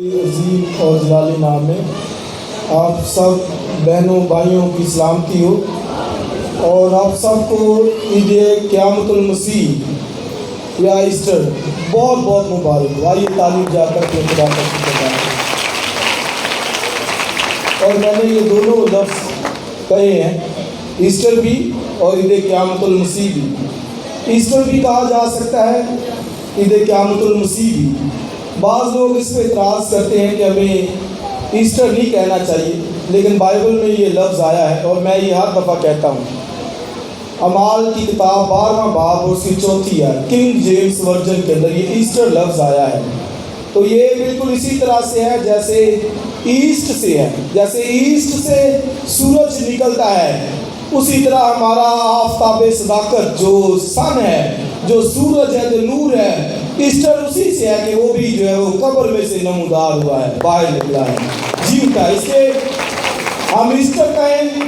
عظیم اور جلالی نام میں آپ سب بہنوں بھائیوں کی سلامتی ہو اور آپ سب کو عید قیامت المسیح یا ایسٹر بہت بہت مبارک ہو۔ آئیے تعلیم جا کر کے خدا کا شکر ادا کریں۔ اور میں نے یہ دونوں لفظ کہے ہیں، ایسٹر بھی اور عید قیامت المسیح بھی۔ ایسٹر بھی کہا جا سکتا ہے، عید قیامت المسیح بھی۔ بعض لوگ اس پہ اعتراض کرتے ہیں کہ ہمیں ایسٹر نہیں کہنا چاہیے، لیکن بائبل میں یہ لفظ آیا ہے اور میں یہ ہر دفعہ کہتا ہوں۔ اعمال کی کتاب 12واں باب اور اس کی 4 آیت کنگ جیمس ورژن کے اندر یہ ایسٹر لفظ آیا ہے۔ تو یہ بالکل اسی طرح سے ہے جیسے ایسٹ سے ہے، جیسے ایسٹ سے سورج نکلتا ہے، اسی طرح ہمارا آفتاب صداقت جو سن ہے، جو سورج ہے، جو نور ہے، ایسٹر اسی سے ہے کہ وہ بھی جو ہے وہ قبر میں سے نمودار ہوا ہے، باہر نکلا ہے، جیوتا ہے۔ اس لیے ہم ایسٹر کہیں،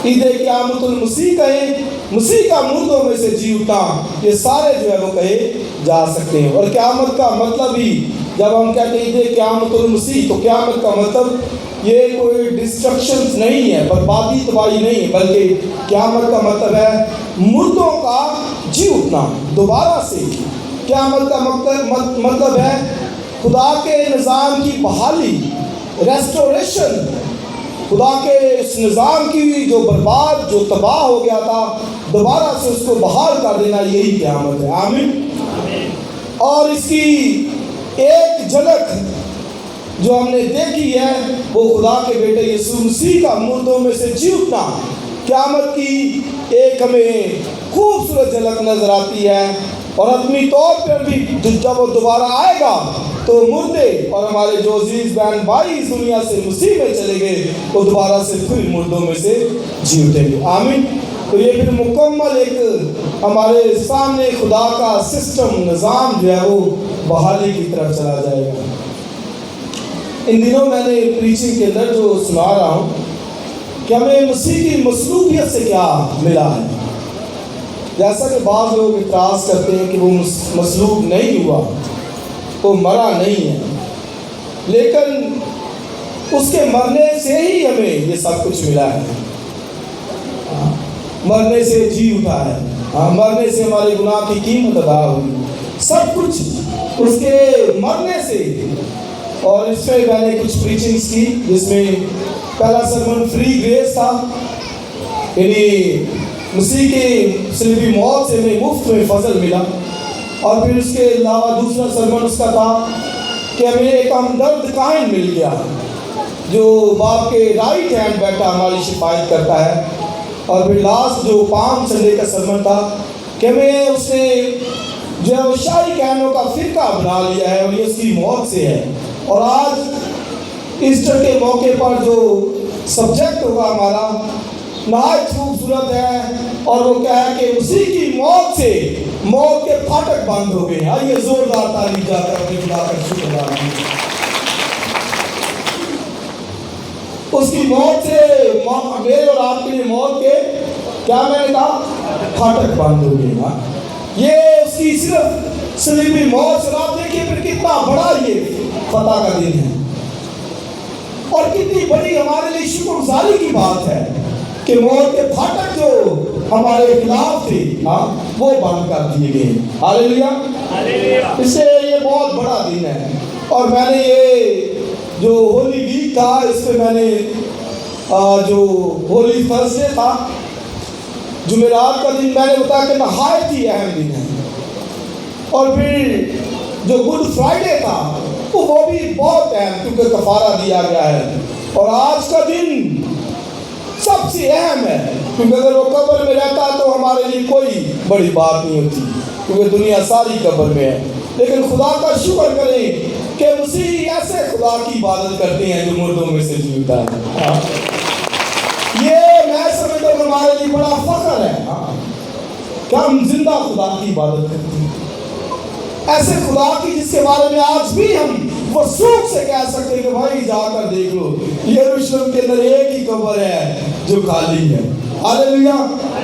عید قیامت المسیح کہیں، مسیح کا مردوں میں سے جی اٹھا، یہ سارے جو ہے وہ کہے جا سکتے ہیں۔ اور قیامت کا مطلب ہی جب ہم کہتے ہیں عید قیامت المسیح، تو قیامت کا مطلب یہ کوئی ڈسٹرکشن نہیں ہے، بربادی تباہی نہیں ہے، بلکہ قیامت کا مطلب ہے مردوں کا جی اٹھنا دوبارہ سے۔ قیامت کا مطلب ہے خدا کے نظام کی بحالی، ریسٹوریشن، خدا کے اس نظام کی جو برباد، جو تباہ ہو گیا تھا، دوبارہ سے اس کو بحال کر دینا، یہی قیامت ہے۔ آمین۔ اور اس کی ایک جھلک جو ہم نے دیکھی ہے وہ خدا کے بیٹے یسوع مسیح کا مردوں میں سے جی اٹھنا۔ قیامت کی ایک ہمیں خوبصورت جھلک نظر آتی ہے، اور حتمی طور پر بھی جب وہ دوبارہ آئے گا تو مردے اور ہمارے جو عزیز بہن بھائی اس دنیا سے مسیح میں چلے گئے، وہ دوبارہ سے پھر مردوں میں سے جی اٹھیں گے۔ آمین۔ تو یہ پھر مکمل ایک ہمارے سامنے خدا کا سسٹم، نظام جو ہے وہ بحالی کی طرف چلا جائے گا۔ ان دنوں میں نے پریچنگ کے اندر جو سنا رہا ہوں کہ ہمیں مسیح کی مصلوبیت سے کیا ملا ہے۔ جیسا کہ بعض لوگ اعتراض کرتے ہیں کہ وہ مصلوب نہیں ہوا، وہ مرا نہیں ہے، لیکن اس کے مرنے سے ہی ہمیں یہ سب کچھ ملا ہے۔ مرنے سے جی اٹھا ہے، مرنے سے ہمارے گناہ کی قیمت ادا ہوئی، سب کچھ اس کے مرنے سے۔ اور اس میں میں نے کچھ پریچنگز کی، جس میں پہلا سرمن فری گریس تھا، یعنی مسیح کی صلیبی موت سے ہمیں مفت میں فضل ملا۔ اور پھر اس کے علاوہ دوسرا سرمن اس کا تھا کہ ہمیں ایک ہمدرد کائن مل گیا جو باپ کے رائٹ ہینڈ بیٹھا ہماری شفاعت کرتا ہے۔ اور پھر لاسٹ جو پام سنڈے کا سرمن تھا کہ ہمیں اس نے جو ہے وہ شاہی کہنوں کا فرقہ بنا لیا ہے، اور یہ اس کی موت سے ہے۔ اور آج ایسٹر کے موقع پر جو سبجیکٹ ہوگا ہمارا نہایت خوبصورت ہے، اور وہ کیا ہے کہ مسیح کی موت سے موت کے پھاٹک بند ہو گئے۔ آئیے زوردار تعریف جا کر اپنے خدا کا شکر ادا کریں۔ اس کی موت سے میرے اور آپ کے لیے موت کے کیا میں نے کہا پھاٹک بند ہو گئے۔ یہ اس کی صرف صلیبی موت سے، آپ دیکھیے پھر کتنا بڑا یہ فتح کا دن ہے، اور کتنی بڑی ہمارے لیے شکر گزاری کی بات ہے کہ موت کے پھاٹک جو ہمارے خلاف تھے وہ بند کر دیے گئے۔ ہاللیلویا۔ اس سے یہ بہت بڑا دن ہے۔ اور میں نے یہ جو ہولی ویک تھا، اس پہ میں نے جو ہولی تھرسڈے تھا، جمعرات کا دن، میں نے بتایا کہ نہایت ہی اہم دن ہے۔ اور پھر جو گڈ فرائیڈے تھا وہ بھی بہت اہم، کیونکہ کفارہ دیا گیا ہے۔ اور آج کا دن سب سے اہم ہے، کیونکہ اگر وہ قبر میں رہتا تو ہمارے لیے کوئی بڑی بات نہیں ہوتی، کیونکہ دنیا ساری قبر میں ہے۔ لیکن خدا کا شکر کریں کہ مسیح ایسے خدا کی عبادت کرتے ہیں جو مردوں میں سے جیتا ہے۔ یہ میں سمجھتا ہوں ہمارے لیے بڑا فخر ہے کہ ہم زندہ خدا کی عبادت کرتے ہیں، ایسے خدا کی جس کے بارے میں آج بھی ہم وثوق سے کہہ سکتے ہیں کہ بھائی جا کر دیکھ لو، یروشلم کے اندر ایک ہی قبر ہے جو خالی ہے۔ ہاللیلویا۔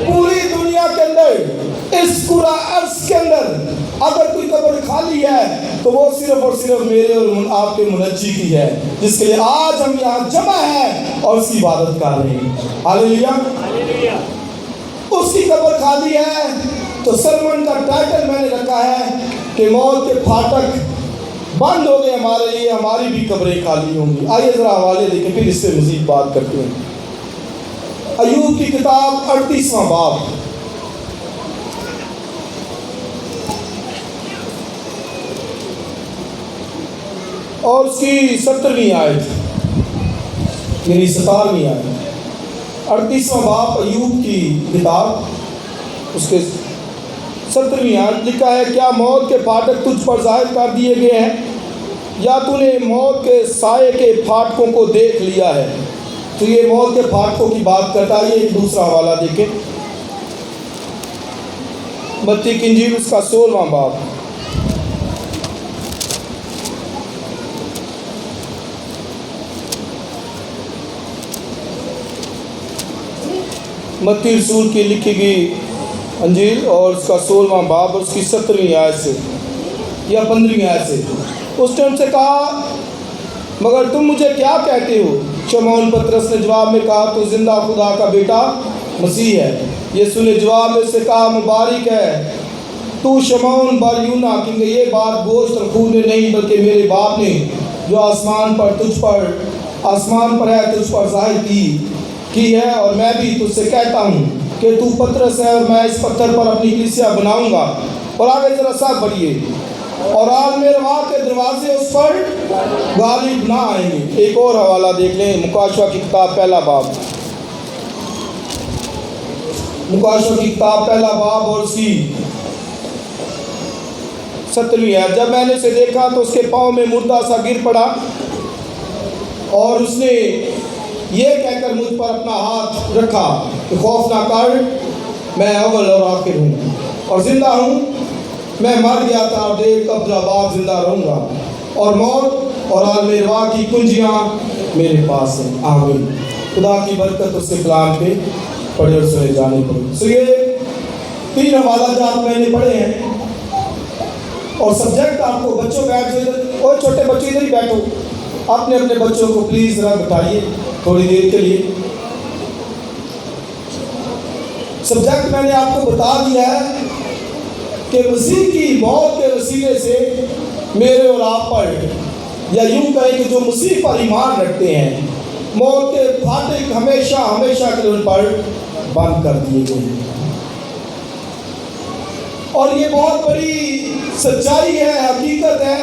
پوری دنیا کے اندر اس پورا عرض کے اندر اگر کوئی قبر خالی ہے تو وہ صرف اور صرف میرے اور آپ کے منجی کی ہے، جس کے لیے آج ہم یہاں جمع ہیں اور اس کی عبادت کر رہے ہیں۔ ہاللیلویہ۔ اس کی قبر خالی ہے تو سرمن کا ٹائٹل میں نے رکھا ہے کہ موت کے پھاٹک بند ہو گئے ہمارے لیے، ہماری بھی قبریں خالی ہوں گی۔ آئیے ذرا حوالے دیکھیں، پھر اس سے مزید بات کرتے ہیں۔ ایوب کی کتاب 38واں باب، اور اس کی 17ویں آیت، یعنی 17ویں آیت۔ 38واں باب ایوب کی کتاب، اس کے 17ویں آیت لکھا ہے، کیا موت کے پھاٹک تجھ پر ظاہر کر دیے گئے ہیں، یا تو نے موت کے سائے کے پھاٹکوں کو دیکھ لیا ہے؟ تو یہ موت کے پھاٹکوں کی بات کرتا ہے۔ یہ ایک دوسرا حوالہ دیکھیں، متی کی انجیل اس کا 16واں باب، متی رسول کی لکھی گئی انجیل اور اس کا 16واں باب اور اس کی 17ویں آیت سے یا 15ویں آیت سے۔ اس نے ان سے کہا، مگر تم مجھے کیا کہتے ہو؟ شمعون پطرس نے جواب میں کہا، تو زندہ خدا کا بیٹا مسیح ہے۔ یسوع نے جواب میں سے کہا، مبارک ہے تو شمعون باریونا، کیونکہ یہ بات گوشت اور خون نے نہیں بلکہ میرے باپ نے جو آسمان پر ہے تجھ پر ظاہر کی ہے۔ اور میں بھی تجھ سے کہتا ہوں کہ تو پترس ہے، اور میں اس پتھر پر اپنی کلیسیا بناؤں گا۔ اور آگے ذرا ساتھ پڑھیے، اور عالم روا کے دروازے اس پر غالب نہ آئیں گے۔ ایک اور حوالہ دیکھ لیں، مکاشفہ کی کتاب پہلا باب، مکاشفہ کی کتاب پہلا باب اور اس کی 17ویں ہے۔ جب میں نے اسے دیکھا تو اس کے پاؤں میں مردہ سا گر پڑا، اور اس نے یہ کہہ کر مجھ پر اپنا ہاتھ رکھا کہ خوف نہ کر، میں اول اور آخر ہوں اور زندہ ہوں۔ میں مر گیا تھا اور دیکھ اب بعد زندہ رہوں گا، اور موت اور عالم روا کی کنجیاں میرے پاس ہیں۔ آمین۔ خدا کی برکت اس کے کلام پہ پڑھے اور سنے جانے پر۔ یہ 3 حوالہ جات میں نے پڑھے ہیں، اور سبجیکٹ آپ کو بچوں بیٹھ جائے، اور چھوٹے بچے ادھر ہی بیٹھو، اپنے اپنے بچوں کو پلیز ذرا بتائیے تھوڑی دیر کے لیے۔ سبجیکٹ میں نے آپ کو بتا دیا ہے کہ مسیح کی موت کے وسیلے سے میرے اور آپ پر، یا یوں کہیں کہ جو مسیح پر ایمان رکھتے ہیں، موت کے پھاٹک ہمیشہ ہمیشہ کے لیے ان پر بند کر دیے گئے ہیں۔ اور یہ بہت بڑی سچائی ہے، حقیقت ہے،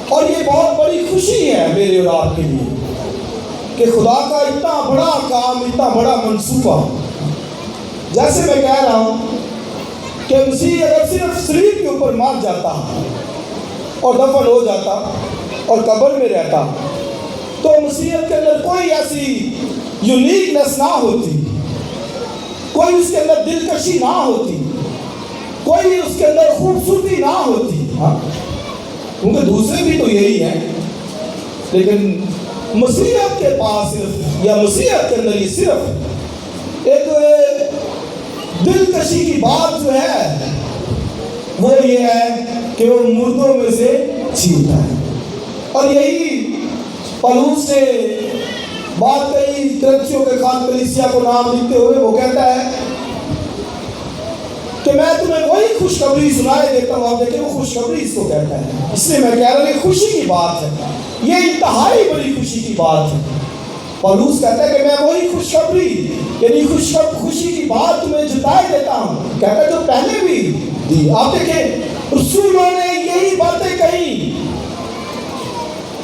اور یہ بہت بڑی خوشی ہے میرے اور آپ کے لیے کہ خدا کا اتنا بڑا کام، اتنا بڑا منصوبہ۔ جیسے میں کہہ رہا ہوں کہ مسیح اگر صرف صلیب کے اوپر مر جاتا اور دفن ہو جاتا اور قبر میں رہتا تو مسیحیت کے اندر کوئی ایسی یونیکنس نہ ہوتی، کوئی اس کے اندر دلکشی نہ ہوتی، کوئی اس کے اندر خوبصورتی نہ ہوتی، کیونکہ دوسرے بھی تو یہی ہیں، لیکن مسیحیت کے پاس صرف، یا مسیحیت کے اندر یہ صرف ایک دلکشی کی بات جو ہے وہ یہ ہے کہ وہ مردوں میں سے جیتا ہے۔ اور یہی پولس نے بات کہی کرنتھیوں کے خط کلیسیا کو نام لکھتے ہوئے، وہ کہتا ہے کہ میں تمہیں وہی خوشخبری سنائے دیتا ہوں۔ آپ دیکھیں وہ خوشخبری اس کو کہتا ہے، اس لیے میں کہہ رہا ہوں یہ خوشی کی بات ہے، یہ انتہائی بڑی خوشی کی بات ہے۔ پولس کہتا ہے کہ میں وہی خوشخبری، یعنی خوشی کی بات تمہیں جتائے دیتا ہوں، کہتا ہے جو پہلے بھی دی۔ آپ دیکھیں رسولوں نے یہی باتیں کہی،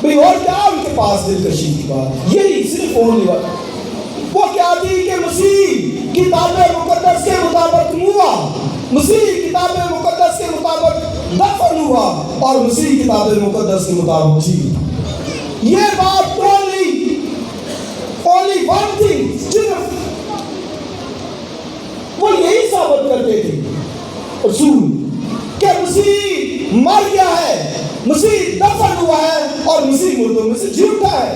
بھئی اور کیا ان کے پاس دلکشی کی بات، یہی صرف اونلی بات۔ وہ کیا تھی کہ مسیح کتاب مقدس کے مطابق ہوا، مسیح کتاب مقدس کے مطابق دفن ہوا، اور مسیح کتاب مقدس کے مطابق جی۔ یہ بات only one thing، صرف وہ یہی ثابت کرتے تھے رسول کہ مسیح مر گیا ہے، مسیح دفن ہوا ہے، اور مسیح مردوں میں سے جی اٹھا ہے۔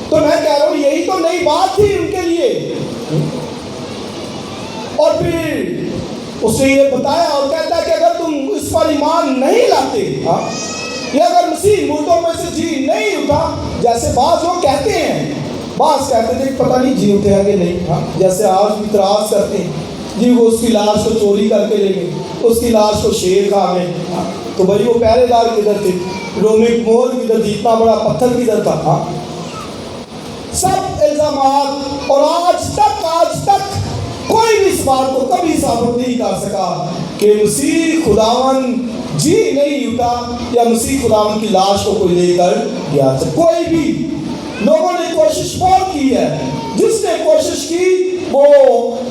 تو میں کہہ رہا ہوں یہی تو نئی بات تھی ان کے لیے، اور پھر اس نے یہ بتایا اور کہتا ہے کہ اگر تم اس پر ایمان نہیں لاتے، یا اگر مسیح مردوں میں سے جی نہیں اٹھا، جیسے بعض لوگ کہتے ہیں، بعض کہتے تھے پتہ نہیں جی اٹھے کہ نہیں، جیسے آج بھی اعتراض کرتے ہیں جی وہ اس کی لاش کو چوری کر کے لے گئے، اس کی لاش کو شیر کھا گئے، تو بھائی وہ پہرے دار کدھر تھے، رومک مور کدھر تھی، اتنا بڑا پتھر کدھر تھا؟ سب الزامات، اور آج تک کوئی بھی اس بات کو کبھی ثابت نہیں کر سکا کہ مسیح خداون جی نہیں اٹھا یا مسیح خداون کی لاش کو کوئی لے کر گیا تھا۔ کوئی بھی لوگوں نے کوشش بہت کی ہے، جس نے کوشش کی وہ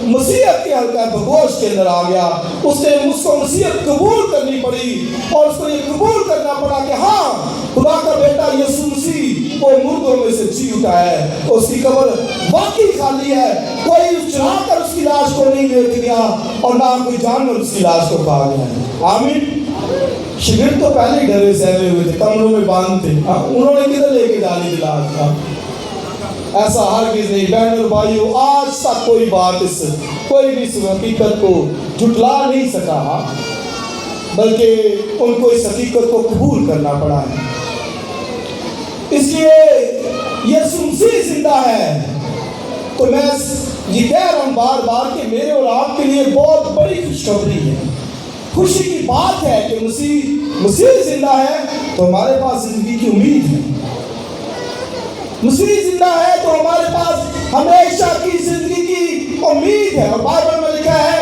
مسیحیت کے حلقہ بگوش کے اندر آ گیا، اس کو مسیحیت قبول کرنی پڑی، اور اس کو یہ قبول کرنا پڑا کہ ہاں خدا کا بیٹا یسوع مسیح وہ مردوں میں سے جی اٹھا ہے، اس کی قبر واقعی خالی ہے، کوئی چرا کر اس کی لاش کو نہیں لے کے گیا، اور نہ کوئی جانور اس کی لاش کو کھا گیا ہے۔ آمین۔ شگرد تو پہلے ہی ڈرے سہمے ہوئے تھے، کمروں میں بند تھے، انہوں نے کدھر لے کے جانی تھی لاش؟ ایسا ہرگز نہیں۔ بہن اور بھائیو، آج تک کوئی بات کوئی بھی اس حقیقت کو جھٹلا نہیں سکا، بلکہ ان کو اس حقیقت کو قبول کرنا پڑا ہے۔ اس لیے یسوع مسیح زندہ ہے، تو میں یہ کہہ رہا ہوں بار بار کہ میرے اور آپ کے لیے بہت بڑی خوشخبری ہے، خوشی کی بات ہے کہ مسیح زندہ ہے تو ہمارے پاس زندگی کی امید ہے۔ مسیح زندہ ہے تو ہمارے پاس ہمیشہ کی زندگی کی امید ہے، اور بائبل میں لکھا ہے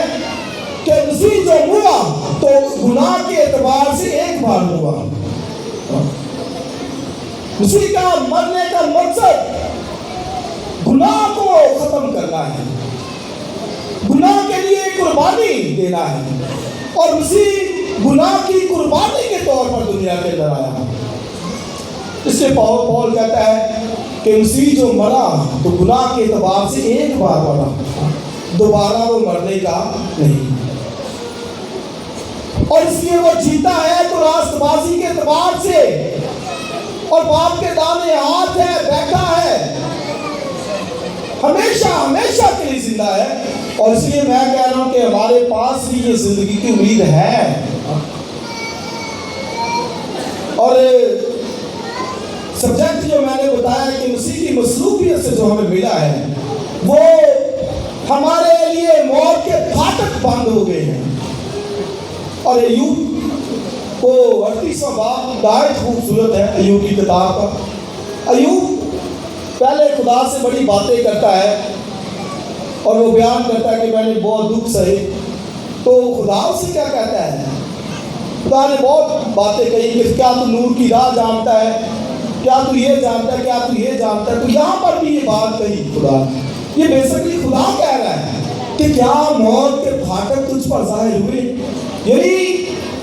کہ مسیح جو ہوا تو گناہ کے اعتبار سے ایک بار ہوا۔ مسیح کا مرنے کا مقصد گناہ کو ختم کرنا ہے، گناہ کے لیے قربانی دینا ہے، اور مسیح گناہ کی قربانی کے طور پر دنیا کے اندر آیا۔ اس سے پول کہتا ہے کہ مسیح جو مرا تو گناہ کے اعتبار سے ایک بار مرا، دوبارہ وہ مرنے کا نہیں، اور اس لیے وہ جیتا ہے تو راست بازی کے اعتبار سے، اور باپ کے دائیں ہاتھ ہے، بیٹھا ہے، ہمیشہ کے لیے زندہ ہے۔ اور اس لیے میں کہہ رہا ہوں کہ ہمارے پاس بھی یہ زندگی کی امید ہے، اور سبجیکٹ جو میں نے بتایا کہ مسیح کی مصلوبیت سے جو ہمیں ملا ہے وہ ہمارے لیے موت کے پھاٹک بند ہو گئے ہیں۔ اور ایوب کو 38واں باب نہایت خوبصورت ہے، ایوب کی کتاب کا۔ ایوب پہلے خدا سے بڑی باتیں کرتا ہے، اور وہ بیان کرتا ہے کہ میں نے بہت دکھ سہے، تو خدا اس سے کیا کہتا ہے؟ خدا نے بہت باتیں کہی کہ کیا تو نور کی راہ جانتا ہے، کیا تو یہ جانتا ہے، کیا تو یہ جانتا ہے، تو یہاں پر بھی یہ بات کہی خدا، یہ بیسکلی خدا کہہ رہا ہے کہ کیا موت کے پھاٹک تجھ پر ظاہر ہوئے؟ یعنی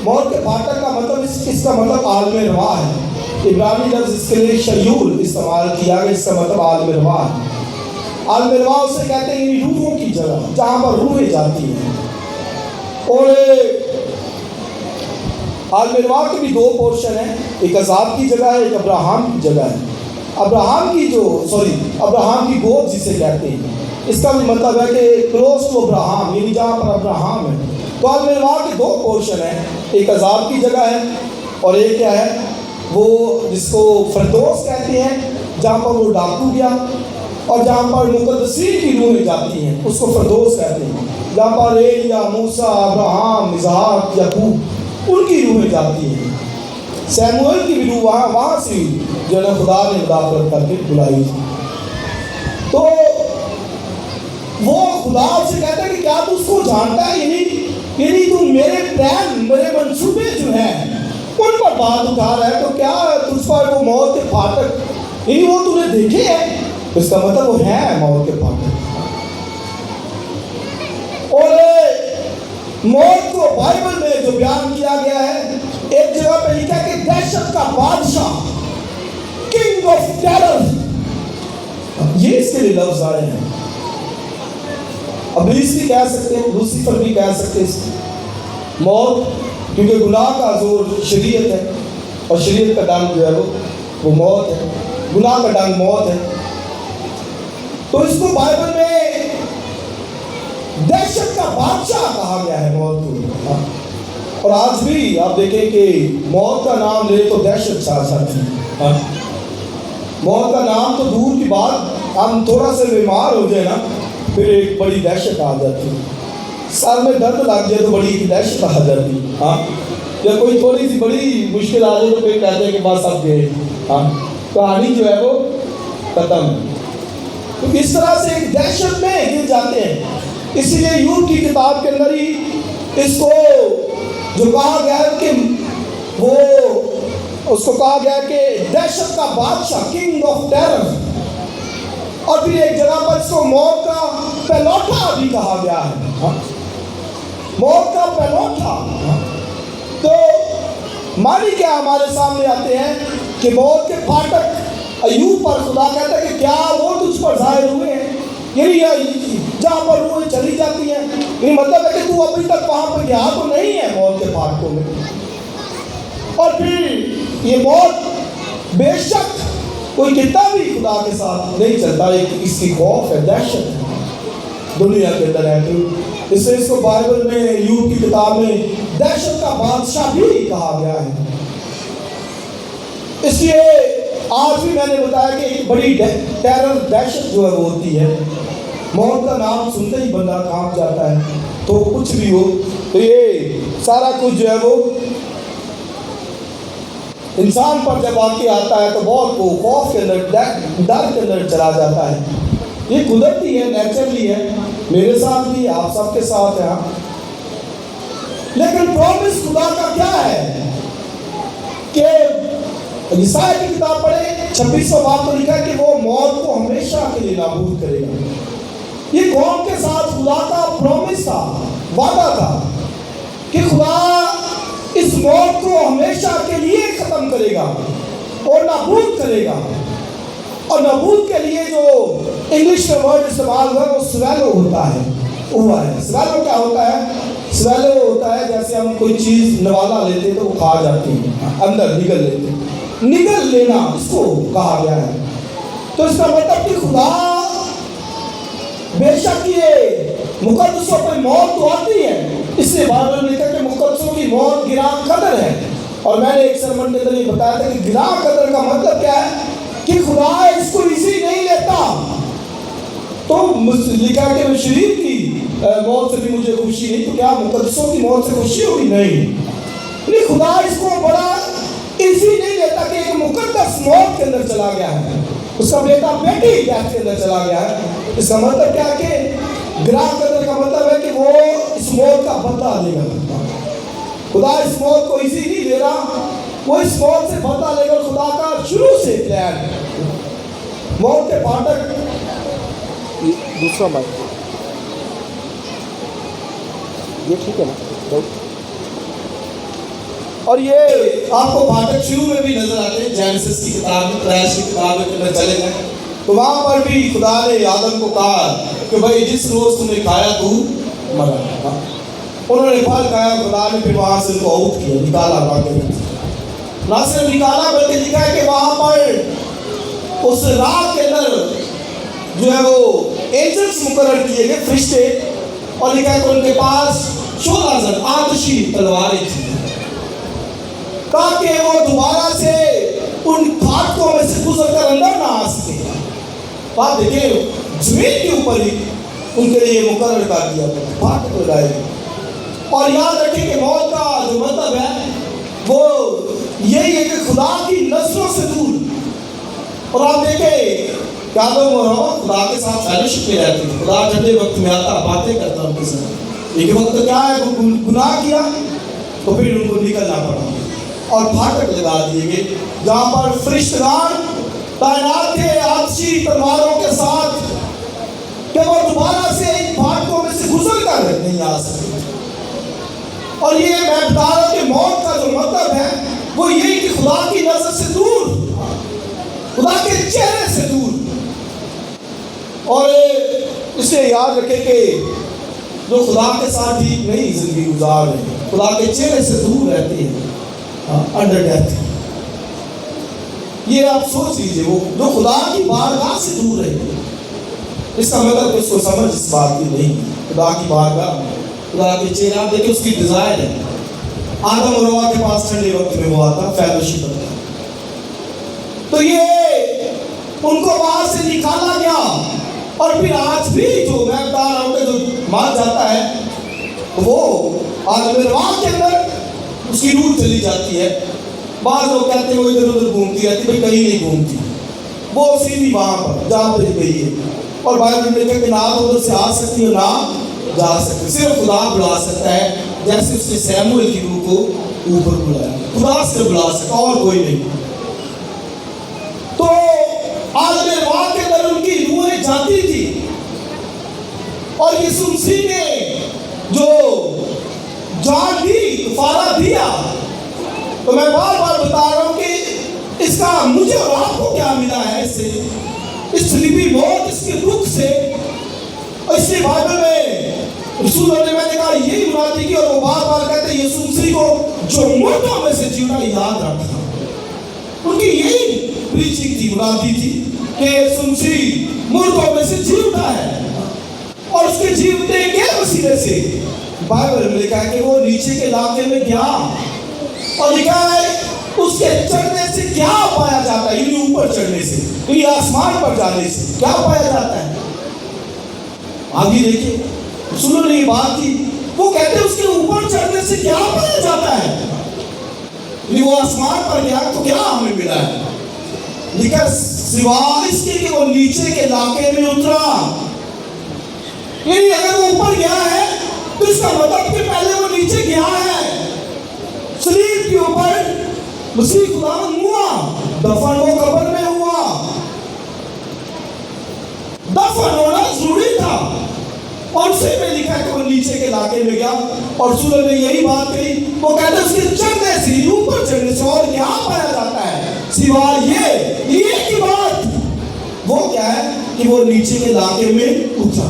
موت کے پھاٹک کا مطلب اس کا مطلب عالم روا ہے۔ عبرانی لفظ اس کے لیے شیول استعمال کیا گیا، اس کا مطلب عالم روا ہے۔ عالم روا اسے کہتے ہیں یعنی روحوں کی جگہ، جہاں پر روحیں جاتی ہیں۔ اور عالم روا کے بھی دو پورشن ہیں، ایک عذاب کی جگہ ہے، ایک ابراہم کی جگہ ہے۔ ابراہم کی گود جسے کہتے ہیں، اس کا بھی مطلب ہے کہ کلوز ٹو ابراہم، یعنی جہاں پر ابراہم ہے۔ تو عالم روا کے دو پورشن ہیں، ایک عذاب کی جگہ ہے، اور ایک کیا ہے وہ جس کو فردوس کہتے ہیں، جہاں پر وہ ڈاکو گیا، اور جہاں پر مقدسین کی روحیں جاتی ہیں اس کو فردوس کہتے ہیں، جہاں پر ایلیا، موسیٰ، ابراہم، اسحاق، یعقوب ان کی روحیں جاتی ہیں۔ سیموئیل کی بھی روح وہاں سے جو ہے خدا نے مدافعت کر کے بلائی تھی۔ تو وہ خدا سے کہتا ہے کہ کیا تو اس کو جانتا ہے، یعنی تو میرے پلان، میرے منصوبے جو ہیں ان پر بات اٹھا رہا ہے، تو کیا تجھ پر وہ موت کے پھاٹک، یعنی وہ تو نے دیکھے ہیں، اس کا مطلب وہ ہے موت کے پھاٹک۔ اور موت کو بائبل میں جو بیان کیا گیا ہے، ایک جگہ پہ لکھا ہے کہ دہشت کا بادشاہ، کنگ آف ٹیرر، یہ اس کے لیے لفظ آئے ہیں۔ ابلیس بھی کہہ سکتے ہیں، لوسیفر بھی کہہ سکتے ہیں موت، کیونکہ گناہ کا زور شریعت ہے، اور شریعت کا ڈنگ جو ہے وہ موت ہے، گناہ کا ڈنگ موت ہے۔ تو اس کو بائبل میں دہشت کا بادشاہ کہا گیا ہے موت کو. اور آج بھی آپ دیکھیں کہ موت کا نام لے تو دہشت چھا جاتی ہے. موت کا نام تو دور کی بات، ہم تھوڑا سا بیمار ہو جائے نا پھر ایک بڑی دہشت آ جاتی ہے. سر میں درد لگ جائے تو بڑی دہشت آ جاتی ہے. ہاں، یا کوئی تھوڑی سی بڑی مشکل آ جائے تو پھر کہتے ہیں کہ بس اب گئے. ہاں، کہانی جو ہے وہ ختم. تو اس طرح سے ایک دہشت میں گر جاتے ہیں. اسی لیے یوب کی کتاب کے اندر ہی اس کو جو کہا گیا ہے کہ وہ اس کو کہا گیا کہ دہشت کا بادشاہ، کنگ آف ٹیرر. اور پھر ایک جگہ پر اس کو موت کا پہلوٹا بھی کہا گیا ہے. موت کا پہلوٹا. تو معنی کیا ہمارے سامنے آتے ہیں کہ موت کے پھاٹک ایوب پر خدا کہتا ہے کہ کیا وہ تجھ پر ظاہر ہوئے ہیں، یعنی جہاں پر روحیں چلی جاتی ہیں، یعنی مطلب ہے کہ تو ابھی تک وہاں پر گیا تو نہیں ہے موت کے پھاٹکوں میں. اور پھر یہ موت بے شک کوئی کتنا بھی خدا کے ساتھ نہیں چلتا، اس کی خوف ہے، دہشت ہے دنیا کے اندر ہے. اس سے اس کو بائبل میں یوب کی کتاب میں دہشت کا بادشاہ بھی کہا گیا ہے. اس لیے آج بھی میں نے بتایا کہ ایک بڑی ٹیرر دہشت جو ہے وہ ہوتی ہے. موت کا نام سنتے ہی بندہ کانپ جاتا ہے. تو کچھ بھی ہو تو یہ سارا کچھ جو ہے وہ انسان پر جب واقع آتا ہے تو بہت کو خوف کے اندر، ڈر کے اندر چلا جاتا ہے. یہ قدرتی ہے، نیچرلی ہے، میرے ساتھ بھی، آپ سب کے ساتھ ہے. لیکن پرومس خدا کا کیا ہے کہ یسایا کی کتاب پڑھیں 26واں باب تو لکھا ہے کہ وہ موت کو ہمیشہ کے لیے نابود کرے گا. یہ قوم کے ساتھ خدا کا پرومس تھا، وعدہ تھا کہ خدا اس موت کو ہمیشہ کے لیے ختم کرے گا اور نابود کرے گا. اور نابود کے لیے جو انگلش میں ورڈ استعمال ہوا ہے وہ سویلو ہوتا ہے، ہوا ہے. سویلو کیا ہوتا ہے؟ سویلو ہوتا ہے جیسے ہم کوئی چیز نوالا لیتے تو وہ کھا جاتی ہے، اندر نگل لیتے، نگل لینا اس کو کہا گیا ہے. تو اس کا مطلب کہ خدا بے شک یہ مقدسوں پہ موت تو آتی ہے، اس سے بائبل میں لکھا کہ مقدسوں کی موت گراں قدر ہے. اور میں نے ایک سرمن کے اندر یہ بتایا تھا کہ گراں قدر کا مطلب کیا ہے کہ خدا اس کو ایزی نہیں لیتا. تو لکھا کہ میں شریف کی موت سے بھی مجھے خوشی نہیں، تو کیا مقدسوں کی موت سے خوشی ہوگی؟ نہیں. خدا اس کو بڑا ایزی نہیں لیتا کہ ایک مقدس موت کے اندر چلا گیا ہے، اس کا بیٹا بیٹی ڈیتھ کے اندر چلا گیا ہے. اس کا مطلب کیا کہ گراں قدر کا مطلب ہے کہ وہ اس موت کا بدلہ لے گا. خدا اس موت کو ایزی نہیں لے رہا، وہ اس موت سے بدلہ لے گا. خدا کا شروع سے پلان ہے. موت کے پھاٹک دوسرا بات یہ ٹھیک ہے نا. اور یہ آپ کو پھاٹک شروع میں بھی نظر آتے ہیں. جینیسس کی کتاب میں، تریش کی کتاب میں چلے گئے تو وہاں پر بھی خدا نے آدم کو کہا کہ بھائی جس روز تم نے کھایا تو مرا. انہوں نے پھل کھایا، خدا نے پھر وہاں سے ان کو آؤٹ کیا، نکالا. نہ صرف نکالا بلکہ لکھا ہے کہ وہاں پر اس رات کے اندر جو ہے وہ اینجلس مقرر کیے گئے، فرشتے. اور لکھا ہے کہ ان کے پاس 16 آتشی تلواریں تھیں تاکہ وہ دوبارہ سے ان پھاٹکوں میں سے گزر کر اندر نہ آ سکے. آپ دیکھیں زمین کے اوپر ہی ان کے لیے مقرر کر دیا گیا، پھاٹک لگائے گئے. اور یاد رکھیں کہ موت کا جو مطلب ہے وہ یہی ہے کہ خدا کی نظروں سے دور. اور آپ دیکھیں کیا لوگ خدا کے ساتھ فیلوشپ میں رہتے ہیں، خدا ٹھنڈے وقت میں آتا، باتیں کرتا ان کے ساتھ. ایک وقت کیا ہے وہ گناہ کیا تو پھر ان کو نکلنا پڑا اور پھاٹک لگا دیے گئے جہاں پر فرشتگان تعینات تھے آتشی تلواروں کے ساتھ کہ وہ دوبارہ سے ان پھاٹکوں میں سے گزر کر نہیں آ سکتے. اور یہ میں بتا رہا ہوں کہ موت کا جو مطلب ہے وہ یہی کہ خدا کی نظر سے دور، خدا کے چہرے سے دور. اور اسے یاد رکھیں کہ جو خدا کے ساتھ ہی نہیں زندگی گزار رہے، خدا کے چہرے سے دور رہتے ہیں انڈر ڈیتھ. یہ آپ سوچ لیجئے، وہ جو خدا کی بارگاہ سے دور رہے، اس کا مطلب اس کو سمجھ اس بات کی نہیں. خدا کی بارگاہ میں، خدا کے چہرہ آپ دیکھیں، اس کی ڈیزائر ہے. آدم اور حوا کے پاس ٹھنڈے وقت میں وہ آتا، فیلوشپ کرتا. تو یہ ان کو وہاں سے نکالا گیا. اور پھر آج بھی جو میں بتا رہا ہوں کہ جو مار جاتا ہے وہ عالم ارواح کے اندر اس کی روح چلی جاتی ہے. بعض لوگ کہتے ہیں وہ ادھر ادھر گھومتی رہتی، بھائی کہیں نہیں گھومتی، وہ سیدھی وہاں پر جہاں پہ گئی ہے. اور بائبل میں لکھا کہ نہ تو ادھر سے آ سکتی ہے نہ جا سکتی، صرف خدا بلا سکتا ہے. جیسے اس نے سیموئیل کی روح کو اوپر بلایا، خدا سے بلا سکتا اور کوئی نہیں. تو عالم ارواح کے اندر ان کی روحیں جاتی تھی. اور یسوع مسیح نے جو جان دی، کفارہ دیا. تو میں بار بار بتا رہا ہوں کہ اس کا مجھے اور آپ کو کیا ملا ہے اس سے، اس صلیبی موت، اس کے دکھ سے. اور اس لیے بائبل میں رسولوں نے، میں نے کہا یہی منادی کی، اور وہ بار بار کہتے ہیں یسوع مسیح کو جو مردوں میں سے جیونا یاد رکھا. ان کی یہی پریچنگ تھی، منادی تھی کہ یسوع مسیح مردوں میں سے جیوتا ہے. اور اس کے جیوتے کے وسیلے سے بائبل میں لکھا ہے کہ وہ نیچے کے علاقے میں گیا، اور لکھا ہے اس کے چڑھنے سے کیا پایا جاتا ہے، یعنی اوپر چڑھنے سے، یعنی آسمان پر جانے سے کیا پایا جاتا ہے. آگے دیکھیں رسولوں نے یہ بات کی، وہ کہتے ہیں اس کے اوپر چڑھنے سے کیا پایا جاتا ہے، یعنی وہ آسمان پر گیا تو کیا ہمیں ملا ہے. لکھا سوائے اس کے کہ وہ نیچے کے علاقے میں اترا. یعنی اگر وہ اوپر گیا ہے تو اس کا مطلب کہ پہلے وہ نیچے گیا ہے. صلیب کے اوپر مسیح خداوند ہوا، دفن وہ قبر میں ہوا. دفن ہونا ضروری تھا، اور اسی میں لکھا ہے کہ وہ نیچے کے علاقے میں گیا. اور رسولوں نے یہی بات کہی، وہ کہتے ہیں اس کے چڑھنے سے، اوپر چڑھنے سے اور کیا پایا جاتا ہے سوائے یہ کی بات. وہ کیا ہے کہ وہ نیچے کے علاقے میں اترا.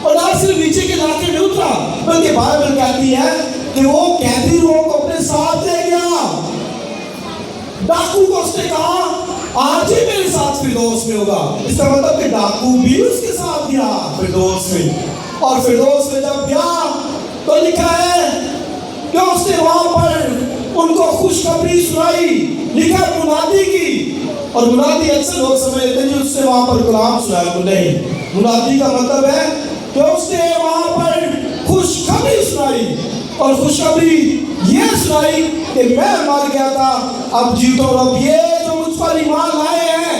اور نہ صرف نیچے کے علاقے میں اترا، بلکہ بائبل کہتی ہے کہ وہ قیدی روحوں کو اپنے ساتھ لے گیا. ڈاکو کو اس نے کہا آج ہی میرے ساتھ فردوس میں ہوگا. اس کا مطلب کہ ڈاکو بھی اس کے ساتھ گیا فردوس میں. اور فردوس میں جب گیا تو لکھا ہے کہ اس نے وہاں پر ان کو خوشخبری سنائی. لکھا منادی کی، اور منادی اکثر لوگ سمجھ لیتے ہیں اس نے وہاں پر کلام سنایا. نہیں، منادی کا مطلب ہے کہ اس نے وہاں پر خوشخبری سنائی. اور خوشخبری یہ سنائی کہ میں مر گیا تھا، اب جیتا ہوں. اب یہ جو مجھ پر ایمان لائے ہیں،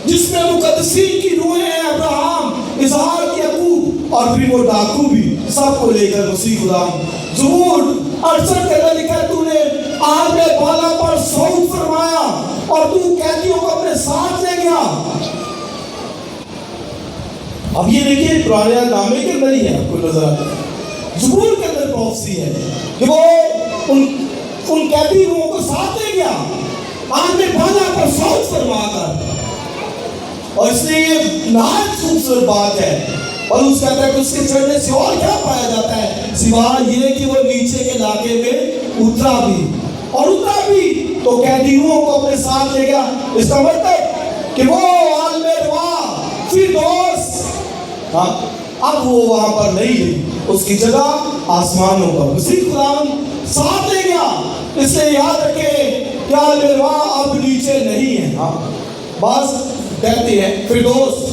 جس میں مقدسین کی روحیں ہیں، ابراہم، اسحاق، یعقوب، اور پھر وہ ڈاکو بھی، سب کو لے کر مسیح خدا. زبور 68 کے اندر لکھا ہے تو نے آگ بالا پر صعود فرمایا اور تو قیدیوں کو اپنے ساتھ لے گیا. اب یہ دیکھیے پرانے نامے کے اندر ہی ہے، آپ کو نظر آتا ہے. زبور کے اندر پروفیسی ہے کہ وہ ان قیدی روحوں کو ساتھ لے گیا آگ بالا پر صعود فرما کر. اور اس لیے یہ نہایت خوبصورت بات ہے. اور اس کہتا ہے کہ اس کے چڑھنے سے اور کیا پایا جاتا ہے سوائے یہ کہ وہ نیچے کے علاقے میں اترا بھی، اور اترا بھی تو قیدیوں کو اپنے ساتھ لے گیا. اس کا مطلب کہ وہ عالم ارواح فردوس، اب وہ وہاں پر نہیں گئی، اس کی جگہ آسمانوں پر مسیح خداوند ساتھ لے گیا. اس لیے یاد رکھیں کہ عالم ارواح اب نیچے نہیں ہے. بعض کہتے ہیں فردوس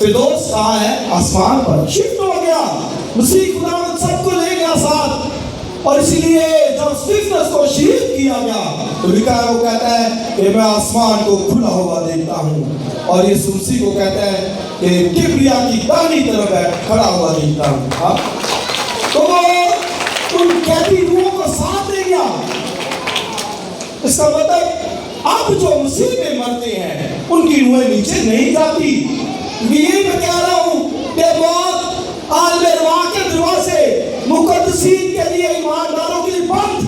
کہاں ہے؟ آسمان پر شفٹ ہو گیا. مسیح خداوند سب کو لے گیا ساتھ. اور اسی لیے جب سٹیفنس کو شہید کیا گیا تو لکھا ہے، وہ کہتا ہے کہ میں آسمان کو کھلا ہوا دیکھتا ہوں. اور یہ مسیح کو کہتا ہے کہ کبریا کی دائیں طرف ہے کھڑا ہوا دیکھتا ہوں. تو وہ ان قیدی روحوں کو ساتھ لے گیا. اس کا مطلب اب جو مسیح میں مرتے ہیں ان کی روحیں نیچے نہیں جاتی. یہی میں کہہ رہا ہوں کہ موت عالم ارواح کے دروازے مقدسین کے لیے، ایمانداروں کے لیے بند.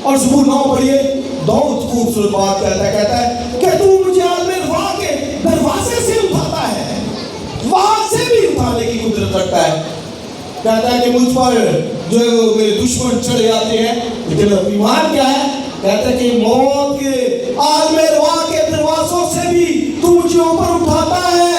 اور زبور 9 پڑھیے، داؤد خوبصورت بات کہتا ہے کہ تو مجھے عالم ارواح کے دروازے سے اٹھاتا ہے، وہاں سے بھی اٹھانے کی قدرت رکھتا ہے. کہتا ہے کہ مجھ پر جو میرے دشمن چڑھے آتے ہیں، لیکن ایمان کیا ہے؟ کہتا ہے کہ موت کے عالم ارواح کے دروازوں سے بھی تو مجھے اوپر اٹھاتا ہے.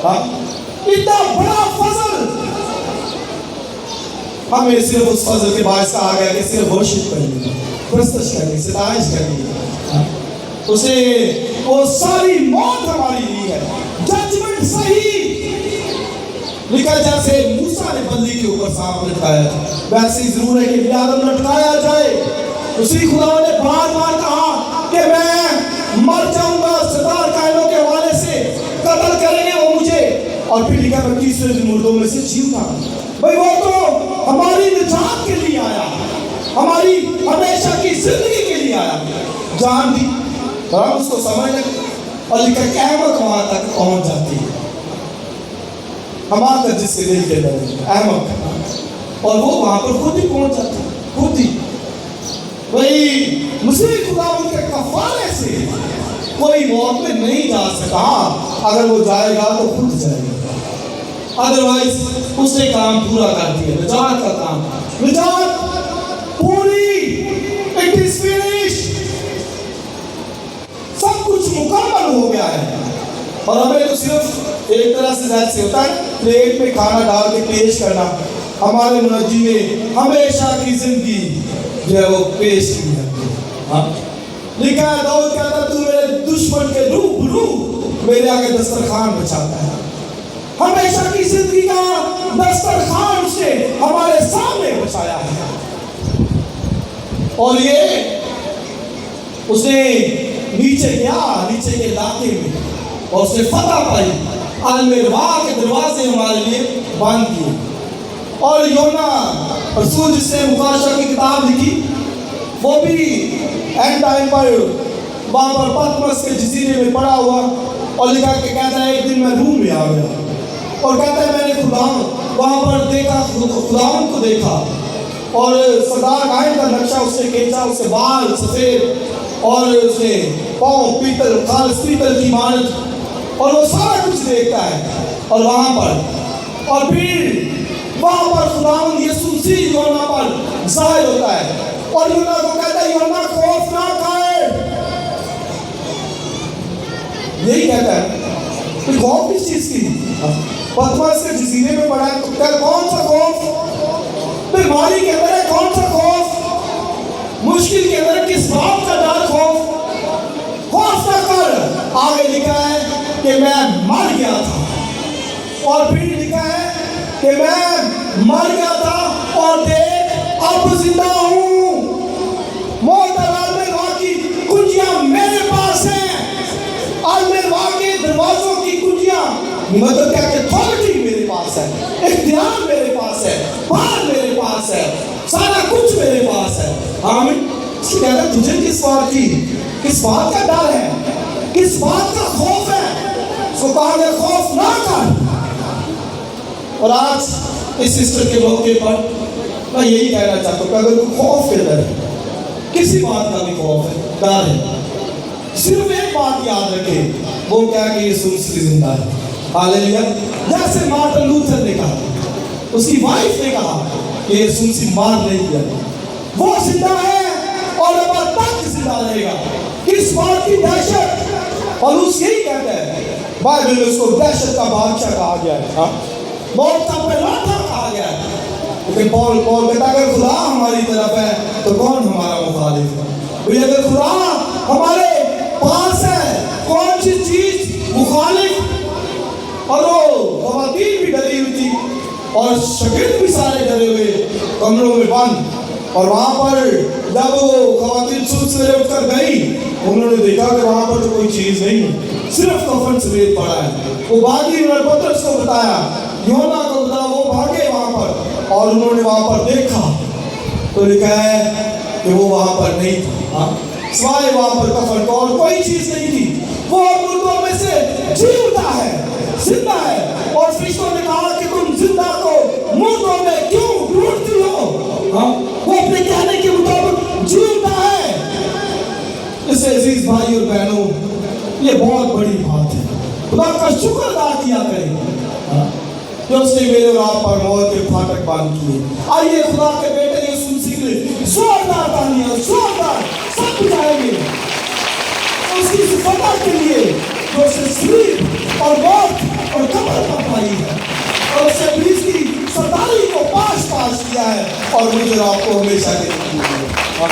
اتنا بڑا فضل ہمیں صرف اس فضل کے باعث کہا گیا کہ صرف ورشپ کرنی، پرستش کرنی، ستائش کرنی. اسے وہ ساری موت ہماری لی ہے. ججمنٹ صحیح لکھا جیسے موسیٰ نے بندی کے اوپر سانپ لٹکایا ویسے ہی ضرور ہے کہ ابن آدم لٹکایا جائے. اسی خدا نے بار بار کہا کہ میں مر جاؤں گا، ستار کائنوں کے حوالے سے قتل کریں گے وہ مجھے، اور پھر لکھا میں تیسرے دن مردوں میں سے جی اٹھا. بھئی وہ تو ہماری نجات کے لیے آیا، ہماری ہمیشہ کی زندگی کے لیے آیا. جان دی اور ہم اس کو سمجھ لیں اور لکھا قیامت وہاں تک پہنچ جاتی ہے. ہمارا جس کے دل کے اندر احمد، اور وہ وہاں پر خود ہی پہنچ جاتا ہے، خود ہی. وہی مسیح خدا ان کے کفارے سے کوئی موت میں نہیں جا سکا. اگر وہ جائے گا تو خود جائے گا، ادروائز اس نے کام پورا کر دیا، نجات کا کام، نجات پوری، اٹ از فنش، سب کچھ مکمل ہو گیا ہے. اور ہمیں تو صرف ایک طرح سے جیسے ہوتا ہے پلیٹ میں کھانا ڈال کے پیش کرنا. ہمارے منجی نے ہمیشہ کی زندگی جو ہے وہ پیش کی ہے. لکھا ہے داؤد کہتا تو میرے دشمن کے روبرو میرے آگے دسترخوان بچاتا ہے. ہمیشہ کی زندگی کا دسترخوان اس نے ہمارے سامنے بچایا ہے. اور یہ اس نے نیچے گیا، نیچے کے علاقے میں، اور اس نے فتح پائی. المروا کے دروازے ہمارے لیے بند کیے. اور یونا رسول جس نے مکاشفہ کی کتاب لکھی وہ بھی اینڈ ٹائم پر وہاں پر پتمس کے جزیرے میں پڑا ہوا، اور لکھا کہ کہتا ہے ایک دن میں روم میں آ گیا اور کہتا ہے میں نے خدا وہاں پر دیکھا، خداوند کو دیکھا، اور سردار قائم کا نقشہ اس نے کھینچا، اس کے بال سفید اور اس نے پاؤں پیتل، خالص پیتل کی مانند، اور وہ سارا کچھ دیکھتا ہے. اور وہاں پر اور پھر وہاں پر خداوند یسوع مسیح یونا پر ظاہر ہوتا ہے اور یونا کو کہتا ہے یونا خوف نہ کھائے. یہی کہتا ہے کہ خوف کس چیز کی؟ پتمس کے جزیرے میں پڑا ہے تو کون سا خوف؟ بیماری کے اندر ہے کون سا خوف؟ مشکل کے اندر کس بات کا ڈر؟ خوف نہ کر. آگے لکھا ہے کہ میں مر گیا تھا، اور پھر لکھا ہے کہ میں مر گیا تھا اور دیکھ اب زندہ ہوں. موت اور المروا کی کنجیاں میرے پاس ہیں. المروا کے دروازوں کی کنجیاں مطلب کیا کہ اتھارٹی میرے پاس ہے، اختیار میرے پاس ہے، بار میرے پاس ہے، سارا کچھ میرے پاس ہے. آمین. اس کی کہتا ہے تجھے کس بات کی، کس بات کا ڈر ہے، کس بات کا خوف ہے؟ اس کو کہا گیا خوف نہ کر. اور آج اس سسٹر کے موقع پر میں یہی کہنا چاہتا ہوں کہ اگر کوئی خوف کے ڈر ہے، کسی بات کا بھی خوف ہے، ڈر ہے، صرف ایک بات یاد رکھے، وہ کیا کہ یسوع مسیح زندہ ہے. ہاللیلویا. جیسے مارٹن لوتھر نے کہا، اس کی وائف نے کہا کہ یسوع مسیح مار نہیں گیا، وہ زندہ ہے اور اب تک زندہ رہے گا. کس بات کی دہشت؟ پالوس یہی کہتا ہے، بائبل میں اس کو دہشت کا بادشاہ کہا گیا ہے، موت کا پہلواٹا کہا گیا ہے. لیکن پال کہتا ہے اگر خدا ہماری طرف ہے تو کون ہمارا مخالف ہے؟ اگر خدا ہمارے پاس ہے کون سی چیز مخالف؟ اور وہ خواتین بھی ڈری ہوئی تھی اور شاگرد بھی سارے ڈرے ہوئے کمروں میں بند. اور وہاں پر جب وہ خواتین صبح سے اٹھ کر گئی، انہوں نے دیکھا کہ وہاں پر تو کوئی چیز نہیں، صرف کفن سفید پڑا ہے. وہ بھاگی، انہوں نے پترس کو بتایا، یونا کو بتایا، وہ بھاگے وہاں پر اور انہوں نے وہاں پر دیکھا تو لکھا ہے کہ وہ وہاں پر نہیں تھا، سوائے وہاں پر کفن کو اور کوئی چیز نہیں تھی. وہ مردوں میں سے جی اٹھا ہے، زندہ ہے. اور فرشتوں نے کہا کہ تم زندہ کو مردوں میں کیوں ڈھونڈتی ہو؟ وہ اپنے کہنے کے مطابق جی اٹھا ہے. اس سے عزیز بھائی اور بہنوں، یہ بہت بڑی بات ہے. خدا کا شکر ادا کیا کریں کہ اس نے میرے اور آپ پر موت کے پھاٹک بند کیے. آئیے خدا کے بیٹے یسوع مسیح کے لیے زوردار تالیاں، زوردار سب بجائیں گے اس کی فتح کے لیے جو اسے صلیب اور موت اور کمر پر پائی ہے اور اس نے ابلیس کی سرداری کو پاش پاش کیا ہے اور مجھے اور آپ کو ہمیشہ کے لیے